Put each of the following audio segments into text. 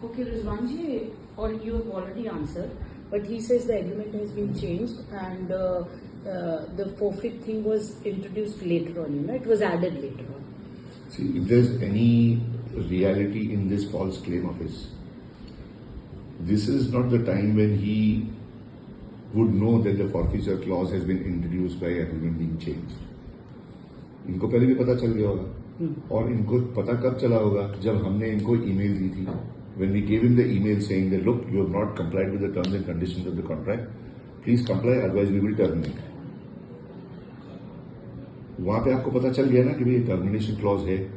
Okay, Rizwanji, or you have already answered, but he says the agreement has been changed and the forfeit thing was introduced later on, it was added later on. See, if there's any reality in this false claim of his, this is not the time when he would know that the forfeiture clause has been introduced by agreement being changed. इनको पहले भी पता चल गया होगा और इनको पता कब चला होगा जब हमने इनको ईमेल दी थी. When we gave him the email saying that look, you have not complied with the terms and conditions of the contract, please comply, otherwise we will terminate. वहां पे आपको पता चल गया ना कि भाई टर्मिनेशन क्लॉज है.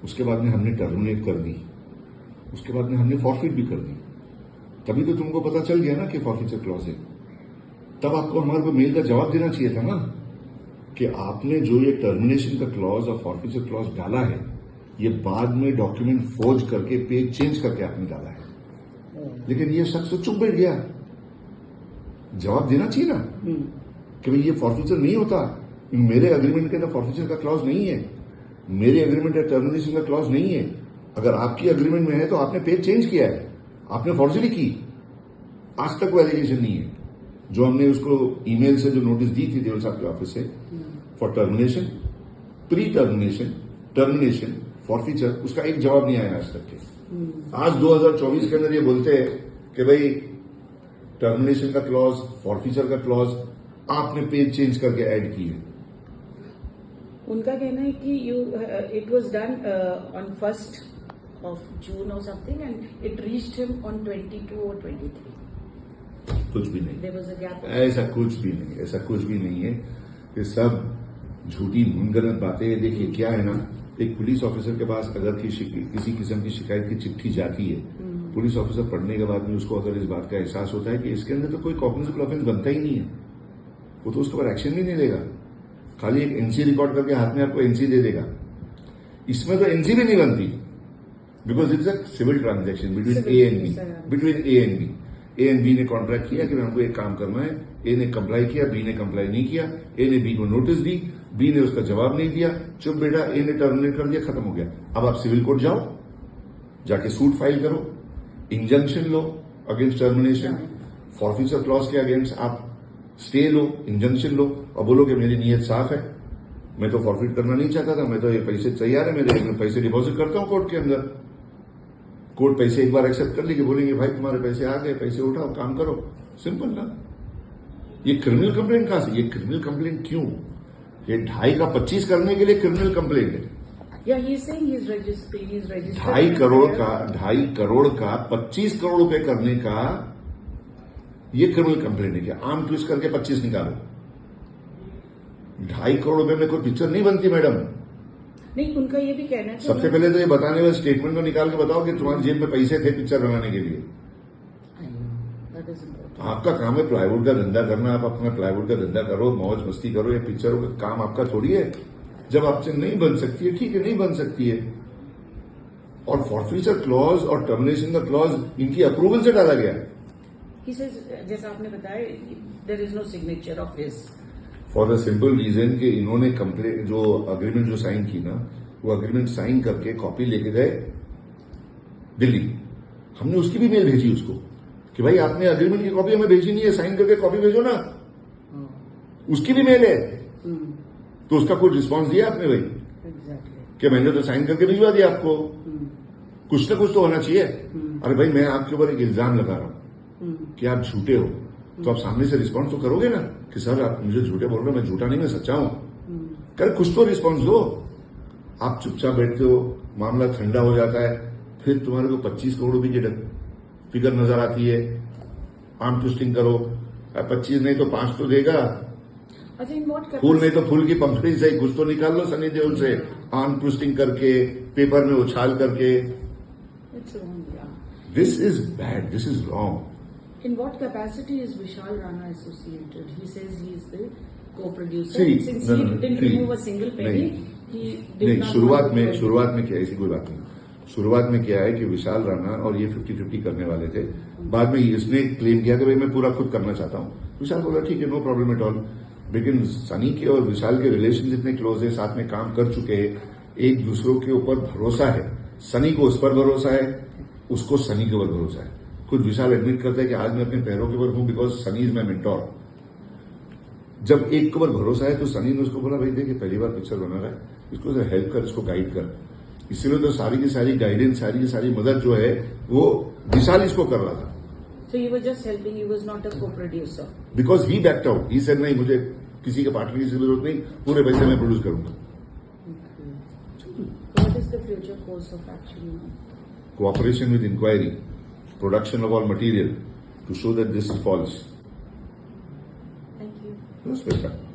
उसके बाद में हमने टर्मिनेट कर दी, उसके बाद में हमने फॉरफिट भी कर दी. तभी तो तुमको पता चल गया ना कि फॉरफिचर क्लॉज है. तब आपको हमारे को मेल का जवाब देना चाहिए था ना कि आपने जो ये टर्मिनेशन का क्लॉज और फॉरफिचर क्लॉज डाला है, ये बाद में डॉक्यूमेंट फोर्ज करके पेज चेंज करके आपने डाला है. लेकिन ये शख्स तो चुप बैठ गया. जवाब देना चाहिए ना कि भाई ये फॉरफिचर नहीं होता, मेरे एग्रीमेंट के अंदर फॉरफिचर का क्लॉज नहीं है, मेरे एग्रीमेंट का टर्मिनेशन का क्लॉज नहीं है. अगर आपकी एग्रीमेंट में है तो आपने पेज चेंज किया है, आपने फॉर्जरी की. आज तक वो एलिगेशन नहीं है. जो हमने उसको ईमेल से जो नोटिस दी थी देवल साहब के ऑफिस से for termination, pre termination, termination, forfeiture, उसका एक जवाब नहीं आया आज तक के. आज 2024 के अंदर ये बोलते हैं कि भाई टर्मिनेशन का क्लॉज, फॉरफिचर का क्लॉज आपने पेज चेंज करके ऐड किए. उनका कहना है कि it was done on 1st of June or something and it reached him on 22 or 23. कुछ भी नहीं. There was a gap. ऐसा कुछ भी नहीं, ऐसा कुछ भी नहीं है. ये सब झूठी मुनगनत बातें. देखिए क्या है ना, एक पुलिस ऑफिसर के पास अगर किसी किस्म की शिकायत की चिट्ठी जाती है, पुलिस ऑफिसर पढ़ने के बाद में उसको अगर इस बात का एहसास होता है कि इसके अंदर तो कोई कॉग्निजेबल ऑफेंस बनता ही नहीं है, वो तो उसके ऊपर एक्शन भी नहीं लेगा. खाली एक एनसी रिकॉर्ड करके हाथ में आपको एनसी दे देगा. इसमें तो एनसी भी नहीं बनती, because it's a civil transaction between A and B. Between A and B ने कॉन्ट्रैक्ट किया कि हमको एक काम करना है. ए ने कंप्लाई किया, बी ने कंप्लाई नहीं किया. ए ने बी को नोटिस दी, बी ने उसका जवाब नहीं दिया. चुप बेटा, ए ने टर्मिनेट कर दिया, खत्म हो गया. अब आप सिविल कोर्ट जाओ, जाके सूट फाइल करो, इंजंक्शन लो अगेंस्ट टर्मिनेशन, फॉरफिचर क्लॉज के अगेंस्ट आप स्टे लो, इंजंक्शन लो और बोलो कि मेरी नीयत साफ है, मैं तो फॉरफिट करना नहीं चाहता था, मैं तो ये पैसे तैयार है, मेरे पैसे डिपॉजिट करता हूं कोर्ट के अंदर. कोर्ट पैसे एक बार एक्सेप्ट कर लेगी, बोलेंगे भाई तुम्हारे पैसे आ गए, पैसे उठाओ, काम करो. सिंपल ना. ये क्रिमिनल कंप्लेंट कहां से? ये क्रिमिनल कंप्लेंट क्यों? ये 2.5 का 25 करने के लिए क्रिमिनल कंप्लेंट है. 2.5 करोड़ का 25 करोड़ रुपए करने का ये क्रिमिनल कंप्लेंट है. क्या आम ट्विस्ट करके 25 निकालो? 2.5 करोड़ रुपए में कोई पिक्चर नहीं बनती मैडम. नहीं, उनका ये भी कहना है. सबसे पहले तो ये बताने वाले स्टेटमेंट को निकाल के बताओ कि तुम्हारी जेब में पैसे थे पिक्चर बनाने के लिए. आपका काम है प्लाईवुड का धंधा करना, आप अपना प्लाईवुड का धंधा करो, मौज मस्ती करो. ये पिक्चरों का काम आपका थोड़ी है. जब आपसे नहीं बन सकती है, ठीक है, नहीं बन सकती है. और फॉरफिचर क्लॉज और टर्मिनेशन का क्लॉज इनकी अप्रूवल से डाला गया. जैसा आपने बताया, there is no signature of his. For the simple reason कि इन्होंने कंप्लेन जो अग्रीमेंट जो साइन की ना, वो अग्रीमेंट साइन करके कॉपी लेके गए दिल्ली. हमने उसकी भी मेल भेजी उसको कि भाई आपने अग्रीमेंट की कॉपी हमें भेजी नहीं है, साइन करके कॉपी भेजो ना. उसकी भी मेल है. तो उसका कोई रिस्पॉन्स दिया आपने भाई? कि मैंने तो साइन करके भिजवा दिया आपको. कुछ ना कुछ तो होना चाहिए. अरे भाई मैं आपके ऊपर एक इल्जाम लगा रहा हूं कि आप झूठे हो, तो आप सामने से रिस्पॉन्स तो करोगे ना कि सर आप मुझे झूठे बोल रहे हो, मैं झूठा नहीं, मैं सच्चा हूं. कर कुछ तो रिस्पॉन्स दो. आप चुपचाप बैठते हो, मामला ठंडा हो जाता है, फिर तुम्हारे को 25 करोड़ रुपए की फिगर नजर आती है. आर्म ट्विस्टिंग करो. 25 नहीं तो 5 तो देगा. फूल नहीं तो फूल की पंखड़ी से कुछ तो निकाल लो सनी देओल से, आर्म ट्विस्टिंग करके, पेपर में उछाल करके. This is bad, this is wrong. In what capacity is Vishal Rana associated? He says he is the co-producer. See, Since he didn't remove a single penny, he did not. शुरुआत में क्या, ऐसी कोई बात नहीं. शुरुआत में क्या है कि विशाल राणा और ये 50-50 करने वाले थे. बाद में इसने क्लेम किया कि भाई मैं पूरा खुद करना चाहता हूं. विशाल बोला ठीक है, नो प्रॉब्लम एट ऑल. लेकिन सनी के और विशाल के रिलेशन इतने क्लोज है, साथ में काम कर चुके हैं, एक दूसरों के ऊपर भरोसा है. सनी को उस पर भरोसा है, उसको सनी के ऊपर भरोसा है। खुद विशाल एडमिट करता है कि आज मैं अपने पैरों के ऊपर हूं because Sunny is my mentor. जब एक के ऊपर भरोसा है तो सनी ने उसको बोला, भाई देखिए पहली बार पिक्चर बना रहा है, इसको हेल्प कर, इसको गाइड कर। इसलिए तो सारी की सारी गाइडेंस, सारी की सारी मदद जो है वो विशाल इसको कर रहा था। So you were just helping, you was not a co-producer. Because he backed out, he said नहीं मुझे किसी के पार्टनर की जरूरत नहीं, पूरे पैसे मैं प्रोड्यूस करूंगा। What is the future course of action now? Cooperation with inquiry, production of all material to show that this is false. Thank you. Most welcome.